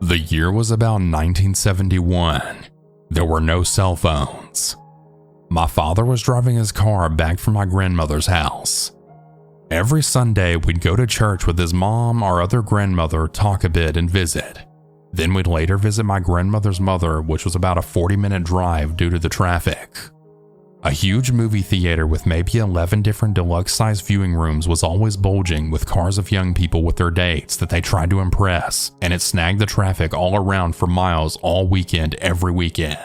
The year was about 1971. There were no cell phones. My father was driving his car back from my grandmother's house. Every Sunday, we'd go to church with his mom, our other grandmother, talk a bit and visit. Then we'd later visit my grandmother's mother, which was about a 40-minute drive due to the traffic. A huge movie theater with maybe 11 different deluxe-sized viewing rooms was always bulging with cars of young people with their dates that they tried to impress, and it snagged the traffic all around for miles all weekend every weekend.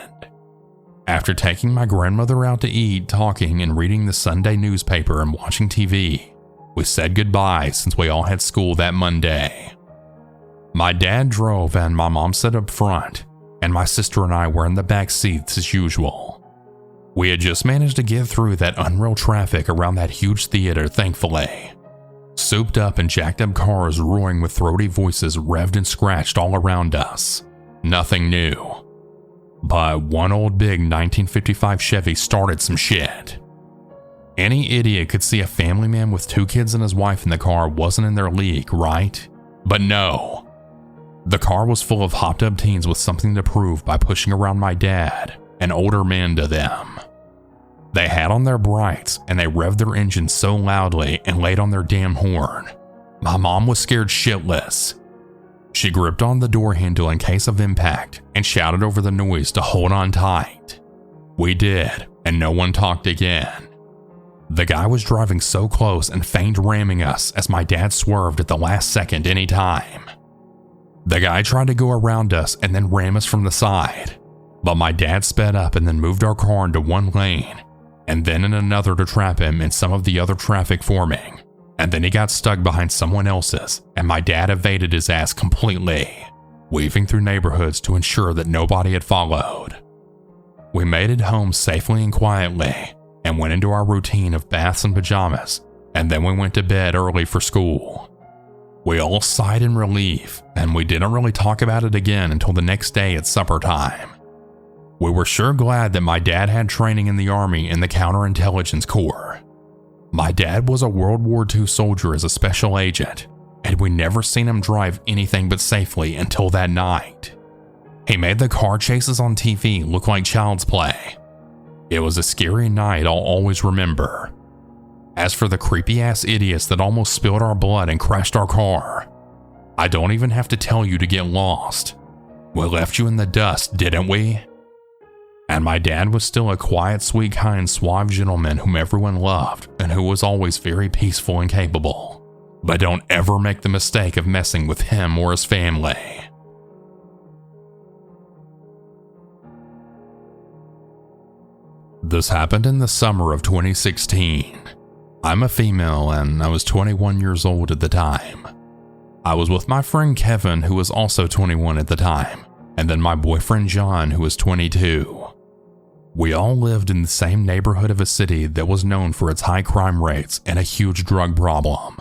After taking my grandmother out to eat, talking, and reading the Sunday newspaper and watching TV, we said goodbye since we all had school that Monday. My dad drove and my mom sat up front, and my sister and I were in the back seats as usual. We had just managed to get through that unreal traffic around that huge theater, thankfully. Souped up and jacked up cars roaring with throaty voices revved and scratched all around us. Nothing new. But one old big 1955 Chevy started some shit. Any idiot could see a family man with 2 kids and his wife in the car wasn't in their league, right? But no. The car was full of hopped up teens with something to prove by pushing around my dad, an older man to them. They had on their brights and they revved their engines so loudly and laid on their damn horn. My mom was scared shitless. She gripped on the door handle in case of impact and shouted over the noise to hold on tight. We did, and no one talked again. The guy was driving so close and feigned ramming us as my dad swerved at the last second anytime. The guy tried to go around us and then ram us from the side, but my dad sped up and then moved our car into one lane, and then in another to trap him in some of the other traffic forming, and then he got stuck behind someone else's, and my dad evaded his ass completely, weaving through neighborhoods to ensure that nobody had followed. We made it home safely and quietly, and went into our routine of baths and pajamas, and then we went to bed early for school. We all sighed in relief, and we didn't really talk about it again until the next day at supper time. We were sure glad that my dad had training in the Army in the Counterintelligence Corps. My dad was a World War II soldier as a special agent, and we never seen him drive anything but safely until that night. He made the car chases on TV look like child's play. It was a scary night I'll always remember. As for the creepy-ass idiots that almost spilled our blood and crashed our car, I don't even have to tell you to get lost. We left you in the dust, didn't we? And my dad was still a quiet, sweet, kind, suave gentleman whom everyone loved and who was always very peaceful and capable. But don't ever make the mistake of messing with him or his family. This happened in the summer of 2016. I'm a female and I was 21 years old at the time. I was with my friend Kevin, who was also 21 at the time, and then my boyfriend John, who was 22. We all lived in the same neighborhood of a city that was known for its high crime rates and a huge drug problem.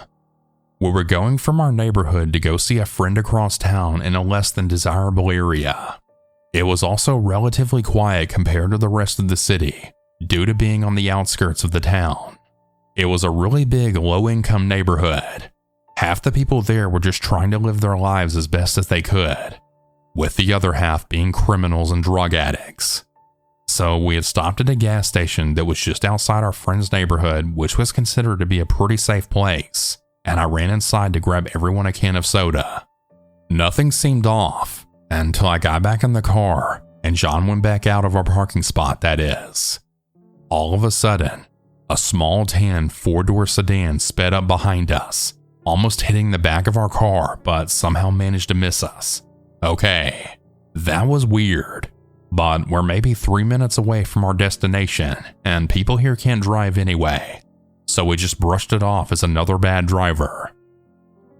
We were going from our neighborhood to go see a friend across town in a less than desirable area. It was also relatively quiet compared to the rest of the city, due to being on the outskirts of the town. It was a really big, low-income neighborhood. Half the people there were just trying to live their lives as best as they could, with the other half being criminals and drug addicts. So we had stopped at a gas station that was just outside our friend's neighborhood, which was considered to be a pretty safe place, and I ran inside to grab everyone a can of soda. Nothing seemed off until I got back in the car and John went back out of our parking spot, that is. All of a sudden, a small tan 4-door sedan sped up behind us, almost hitting the back of our car, but somehow managed to miss us. Okay, that was weird, but we're maybe 3 minutes away from our destination, and people here can't drive anyway, so we just brushed it off as another bad driver.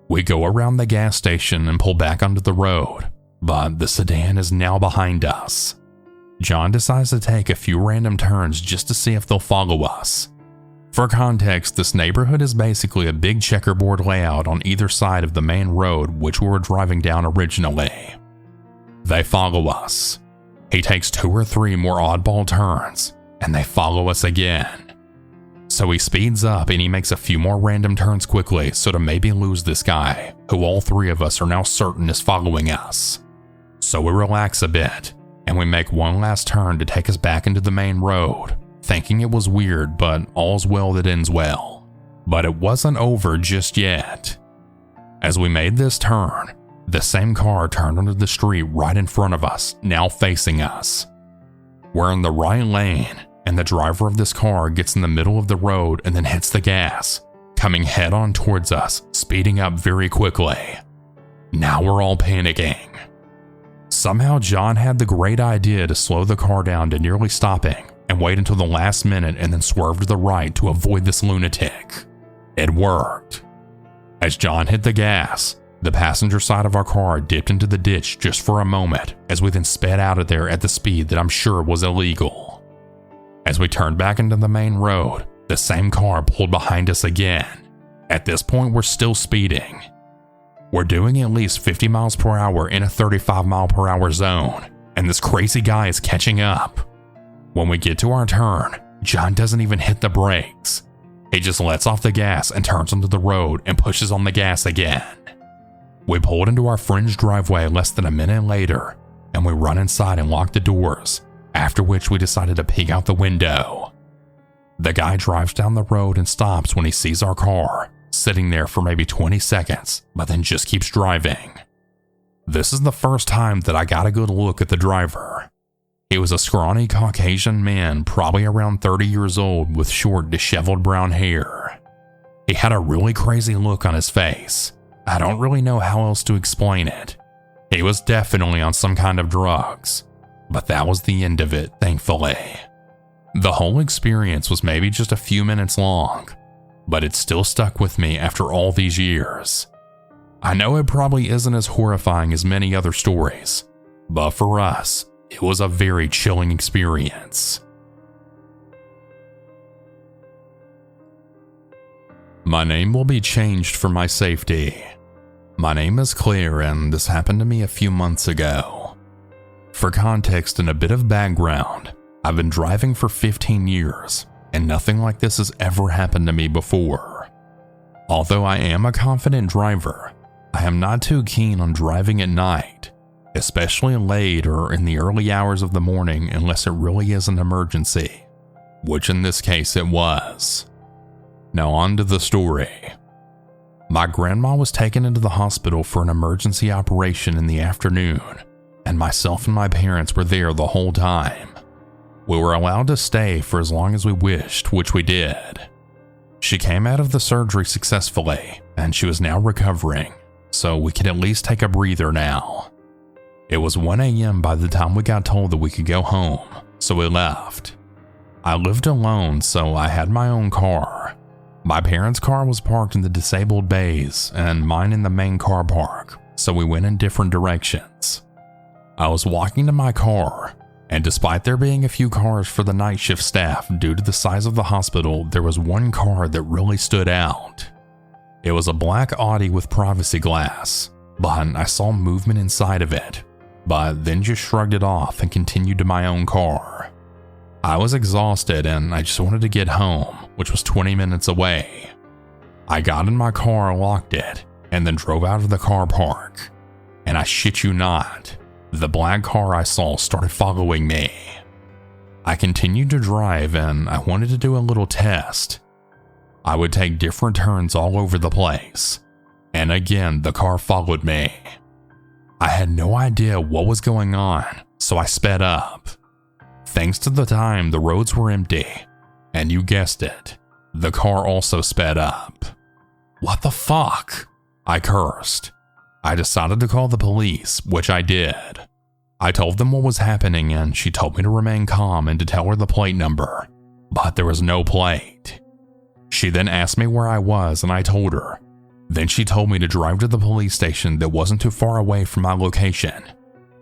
We go around the gas station and pull back onto the road, but the sedan is now behind us. John decides to take a few random turns just to see if they'll follow us. For context, this neighborhood is basically a big checkerboard layout on either side of the main road which we were driving down originally. They follow us. He takes 2 or 3 more oddball turns, and they follow us again. So he speeds up and he makes a few more random turns quickly so to maybe lose this guy, who all 3 of us are now certain is following us. So we relax a bit, and we make one last turn to take us back into the main road, thinking it was weird, but all's well that ends well. But it wasn't over just yet. As we made this turn, the same car turned onto the street right in front of us, now facing us. We're in the right lane, and the driver of this car gets in the middle of the road and then hits the gas, coming head on towards us, speeding up very quickly. Now we're all panicking. Somehow John had the great idea to slow the car down to nearly stopping and wait until the last minute and then swerve to the right to avoid this lunatic. It worked. As John hit the gas, the passenger side of our car dipped into the ditch just for a moment as we then sped out of there at the speed that I'm sure was illegal. As we turned back into the main road, the same car pulled behind us again. At this point, we're still speeding. We're doing at least 50 miles per hour in a 35 mile per hour zone, and this crazy guy is catching up. When we get to our turn, John doesn't even hit the brakes. He just lets off the gas and turns onto the road and pushes on the gas again. We pulled into our friend's driveway less than a minute later, and we run inside and lock the doors, after which we decided to peek out the window. The guy drives down the road and stops when he sees our car, sitting there for maybe 20 seconds, but then just keeps driving. This is the first time that I got a good look at the driver. He was a scrawny Caucasian man, probably around 30 years old, with short, disheveled brown hair. He had a really crazy look on his face. I don't really know how else to explain it. He was definitely on some kind of drugs, but that was the end of it, thankfully. The whole experience was maybe just a few minutes long, but it still stuck with me after all these years. I know it probably isn't as horrifying as many other stories, but for us, it was a very chilling experience. My name will be changed for my safety. My name is Clare, and this happened to me a few months ago. For context and a bit of background, I've been driving for 15 years, and nothing like this has ever happened to me before. Although I am a confident driver, I am not too keen on driving at night, especially late or in the early hours of the morning unless it really is an emergency, which in this case it was. Now on to the story. My grandma was taken into the hospital for an emergency operation in the afternoon, and myself and my parents were there the whole time. We were allowed to stay for as long as we wished, which we did. She came out of the surgery successfully, and she was now recovering, so we could at least take a breather now. It was 1 a.m. by the time we got told that we could go home, so we left. I lived alone, so I had my own car. My parents' car was parked in the disabled bays, and mine in the main car park, so we went in different directions. I was walking to my car, and despite there being a few cars for the night shift staff due to the size of the hospital, there was one car that really stood out. It was a black Audi with privacy glass, but I saw movement inside of it, but then just shrugged it off and continued to my own car. I was exhausted and I just wanted to get home, which was 20 minutes away. I got in my car, locked it, and then drove out of the car park. And I shit you not, the black car I saw started following me. I continued to drive and I wanted to do a little test. I would take different turns all over the place, and again the car followed me. I had no idea what was going on, so I sped up. Thanks to the time, the roads were empty, and you guessed it, the car also sped up. What the fuck? I cursed. I decided to call the police, which I did. I told them what was happening and she told me to remain calm and to tell her the plate number, but there was no plate. She then asked me where I was and I told her. Then she told me to drive to the police station that wasn't too far away from my location.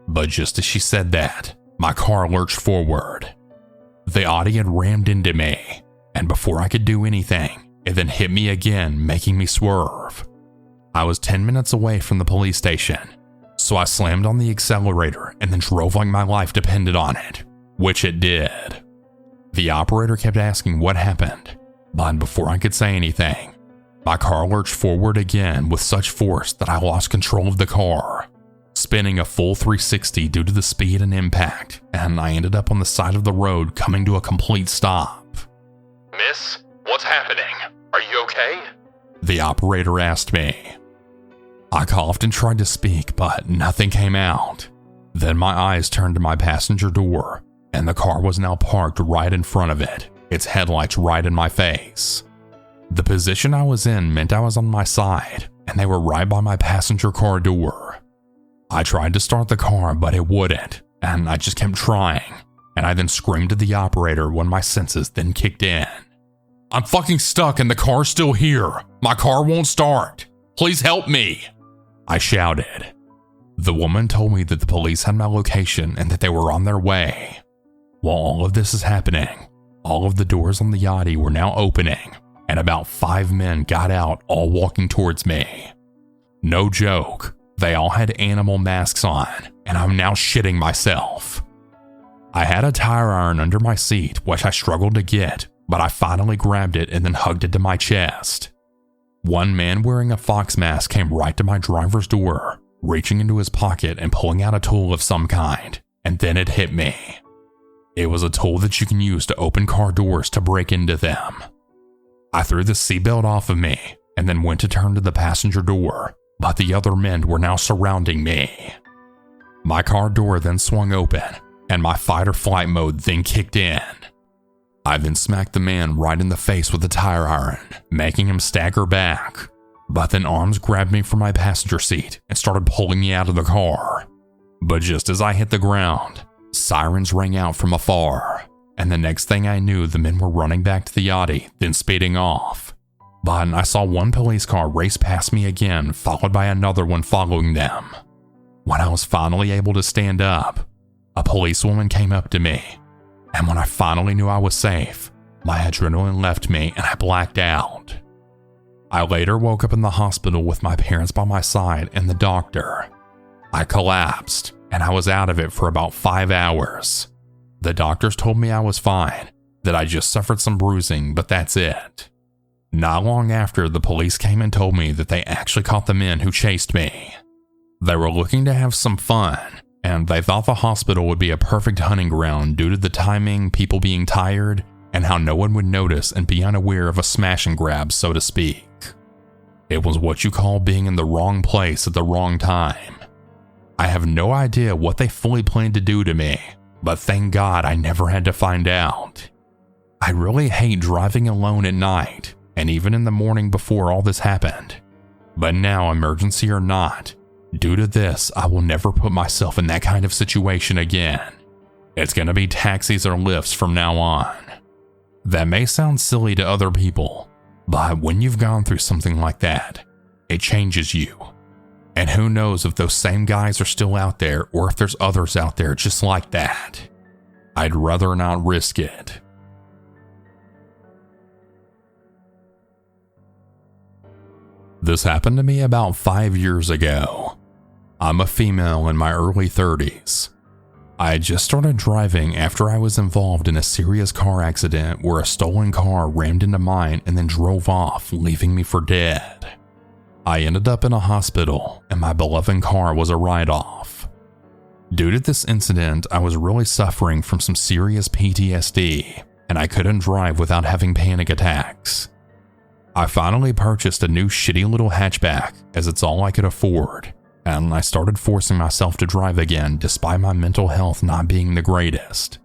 But just as she said that, my car lurched forward. The Audi had rammed into me, and before I could do anything, it then hit me again, making me swerve. I was 10 minutes away from the police station, so I slammed on the accelerator and then drove like my life depended on it, which it did. The operator kept asking what happened, but before I could say anything, my car lurched forward again with such force that I lost control of the car, spinning a full 360 due to the speed and impact, and I ended up on the side of the road coming to a complete stop. Miss, what's happening? Are you okay? The operator asked me. I coughed and tried to speak, but nothing came out. Then my eyes turned to my passenger door, and the car was now parked right in front of it, its headlights right in my face. The position I was in meant I was on my side, and they were right by my passenger car door. I tried to start the car, but it wouldn't, and I just kept trying, and I then screamed at the operator when my senses then kicked in. I'm fucking stuck and the car's still here. My car won't start. Please help me, I shouted. The woman told me that the police had my location and that they were on their way. While all of this is happening, all of the doors on the Yachty were now opening, and about 5 men got out, all walking towards me. No joke, they all had animal masks on, and I'm now shitting myself. I had a tire iron under my seat, which I struggled to get, but I finally grabbed it and then hugged it to my chest. One man wearing a Faqs mask came right to my driver's door, reaching into his pocket and pulling out a tool of some kind, and then it hit me. It was a tool that you can use to open car doors to break into them. I threw the seatbelt off of me and then went to turn to the passenger door, but the other men were now surrounding me. My car door then swung open, and my fight or flight mode then kicked in. I then smacked the man right in the face with a tire iron, making him stagger back, but then arms grabbed me from my passenger seat and started pulling me out of the car. But just as I hit the ground, sirens rang out from afar, and the next thing I knew, the men were running back to the Yachty, then speeding off. But I saw one police car race past me again, followed by another one following them. When I was finally able to stand up, a policewoman came up to me, and when I finally knew I was safe, my adrenaline left me and I blacked out. I later woke up in the hospital with my parents by my side and the doctor. I collapsed, and I was out of it for about 5 hours. The doctors told me I was fine, that I just suffered some bruising, but that's it. Not long after, the police came and told me that they actually caught the men who chased me. They were looking to have some fun, and they thought the hospital would be a perfect hunting ground due to the timing, people being tired, and how no one would notice and be unaware of a smash and grab, so to speak. It was what you call being in the wrong place at the wrong time. I have no idea what they fully planned to do to me, but thank God I never had to find out. I really hate driving alone at night, and even in the morning before all this happened. But now, emergency or not, due to this, I will never put myself in that kind of situation again. It's gonna be taxis or lifts from now on. That may sound silly to other people, but when you've gone through something like that, it changes you. And who knows if those same guys are still out there or if there's others out there just like that. I'd rather not risk it. This happened to me about 5 years ago. I'm a female in my early 30s. I had just started driving after I was involved in a serious car accident where a stolen car rammed into mine and then drove off, leaving me for dead. I ended up in a hospital, and my beloved car was a write-off. Due to this incident, I was really suffering from some serious PTSD, and I couldn't drive without having panic attacks. I finally purchased a new shitty little hatchback, as it's all I could afford, and I started forcing myself to drive again despite my mental health not being the greatest.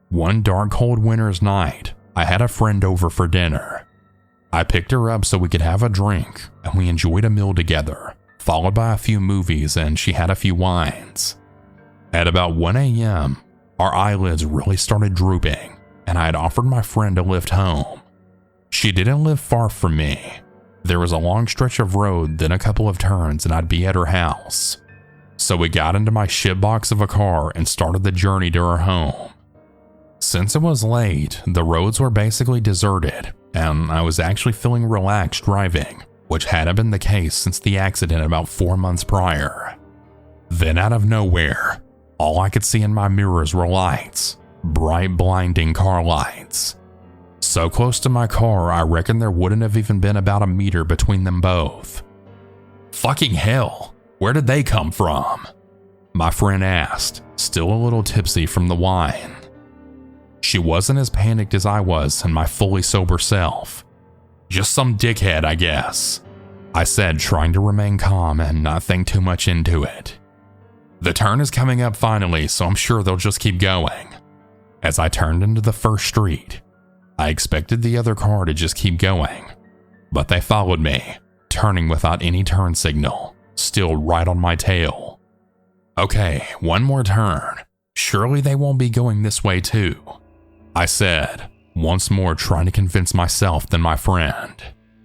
One dark cold winter's night, I had a friend over for dinner. I picked her up so we could have a drink, and we enjoyed a meal together, followed by a few movies, and she had a few wines. At about 1 a.m., our eyelids really started drooping, and I had offered my friend a lift home. She didn't live far from me. There was a long stretch of road, then a couple of turns, and I'd be at her house. So we got into my shitbox of a car and started the journey to her home. Since it was late, the roads were basically deserted, and I was actually feeling relaxed driving, which hadn't been the case since the accident about 4 months prior. Then out of nowhere, all I could see in my mirrors were lights, bright blinding car lights. So close to my car, I reckon there wouldn't have even been about a meter between them both. Fucking hell, where did they come from? My friend asked, still a little tipsy from the wine. She wasn't as panicked as I was in my fully sober self. Just some dickhead, I guess, I said, trying to remain calm and not think too much into it. The turn is coming up finally, so I'm sure they'll just keep going. As I turned into the first street, I expected the other car to just keep going, but they followed me, turning without any turn signal, still right on my tail. Okay, one more turn. Surely they won't be going this way too, I said, once more trying to convince myself than my friend.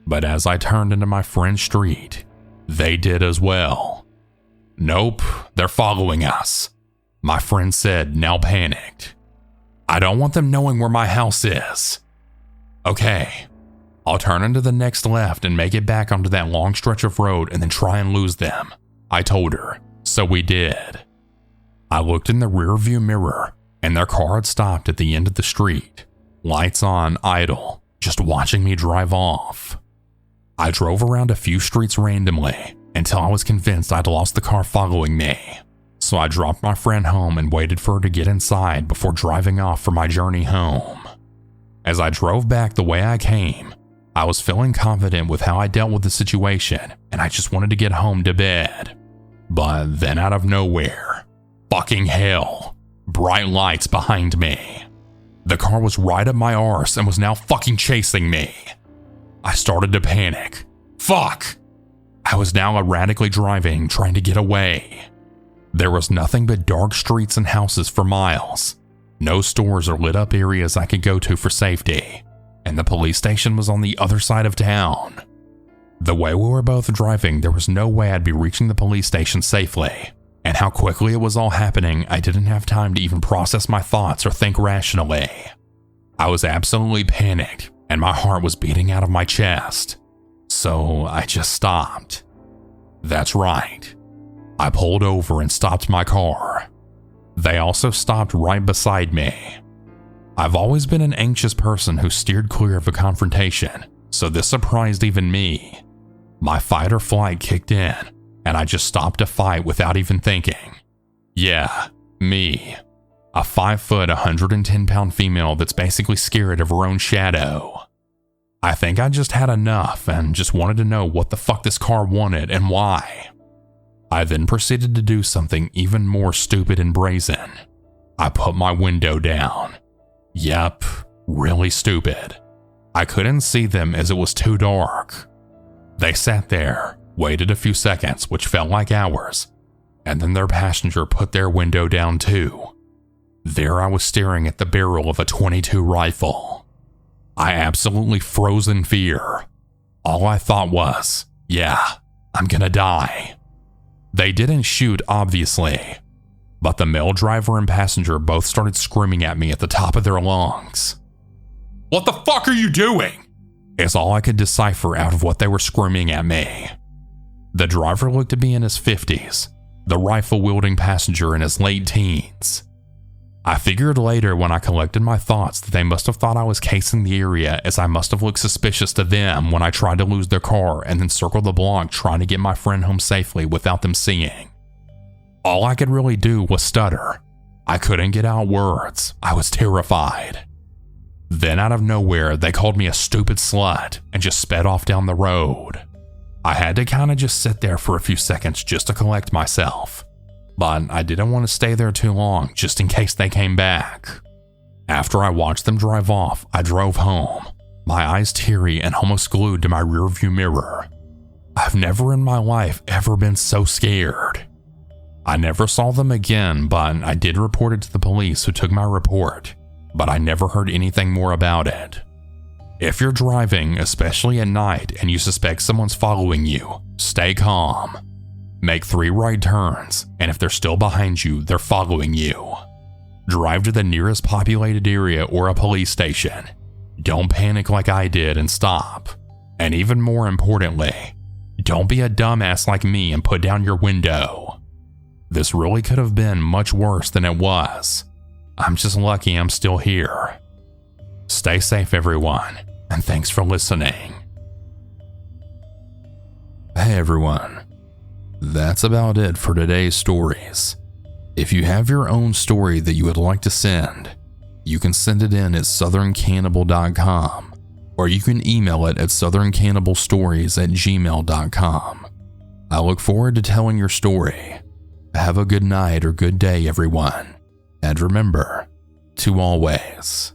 But as I turned into my friend's street, they did as well. Nope, they're following us, my friend said, now panicked. I don't want them knowing where my house is. Okay, I'll turn into the next left and make it back onto that long stretch of road and then try and lose them, I told her, so we did. I looked in the rearview mirror and their car had stopped at the end of the street, lights on, idle, just watching me drive off. I drove around a few streets randomly until I was convinced I'd lost the car following me. So I dropped my friend home and waited for her to get inside before driving off for my journey home. As I drove back the way I came, I was feeling confident with how I dealt with the situation and I just wanted to get home to bed. But then out of nowhere, fucking hell, bright lights behind me. The car was right up my arse and was now fucking chasing me. I started to panic. Fuck! I was now erratically driving, trying to get away. There was nothing but dark streets and houses for miles. No stores or lit up areas I could go to for safety, and the police station was on the other side of town. The way we were both driving, there was no way I'd be reaching the police station safely, and how quickly it was all happening, I didn't have time to even process my thoughts or think rationally. I was absolutely panicked, and my heart was beating out of my chest, so I just stopped. That's right. I pulled over and stopped my car. They also stopped right beside me. I've always been an anxious person who steered clear of a confrontation, so this surprised even me. My fight or flight kicked in, and I just stopped to fight without even thinking. Yeah, me. A 5', 110-pound female that's basically scared of her own shadow. I think I just had enough and just wanted to know what the fuck this car wanted and why. I then proceeded to do something even more stupid and brazen. I put my window down. Yep, really stupid. I couldn't see them as it was too dark. They sat there, waited a few seconds, which felt like hours, and then their passenger put their window down too. There I was staring at the barrel of a .22 rifle. I absolutely froze in fear. All I thought was, yeah, I'm gonna die. They didn't shoot, obviously, but the male driver and passenger both started screaming at me at the top of their lungs. What the fuck are you doing? Is all I could decipher out of what they were screaming at me. The driver looked to be in his 50s, the rifle-wielding passenger in his late teens. I figured later when I collected my thoughts that they must have thought I was casing the area, as I must have looked suspicious to them when I tried to lose their car and then circle the block trying to get my friend home safely without them seeing. All I could really do was stutter. I couldn't get out words. I was terrified. Then out of nowhere, they called me a stupid slut and just sped off down the road. I had to kind of just sit there for a few seconds just to collect myself. But I didn't want to stay there too long just in case they came back. After I watched them drive off, I drove home, my eyes teary and almost glued to my rearview mirror. I've never in my life ever been so scared. I never saw them again, but I did report it to the police who took my report, but I never heard anything more about it. If you're driving, especially at night, and you suspect someone's following you, stay calm. Make 3 right turns, and if they're still behind you, they're following you. Drive to the nearest populated area or a police station. Don't panic like I did and stop. And even more importantly, don't be a dumbass like me and put down your window. This really could have been much worse than it was. I'm just lucky I'm still here. Stay safe, everyone, and thanks for listening. Hey everyone. That's about it for today's stories. If you have your own story that you would like to send, you can send it in at southerncannibal.com, or you can email it at southerncannibal.stories@gmail.com. I look forward to telling your story. Have a good night or good day, everyone. And remember to always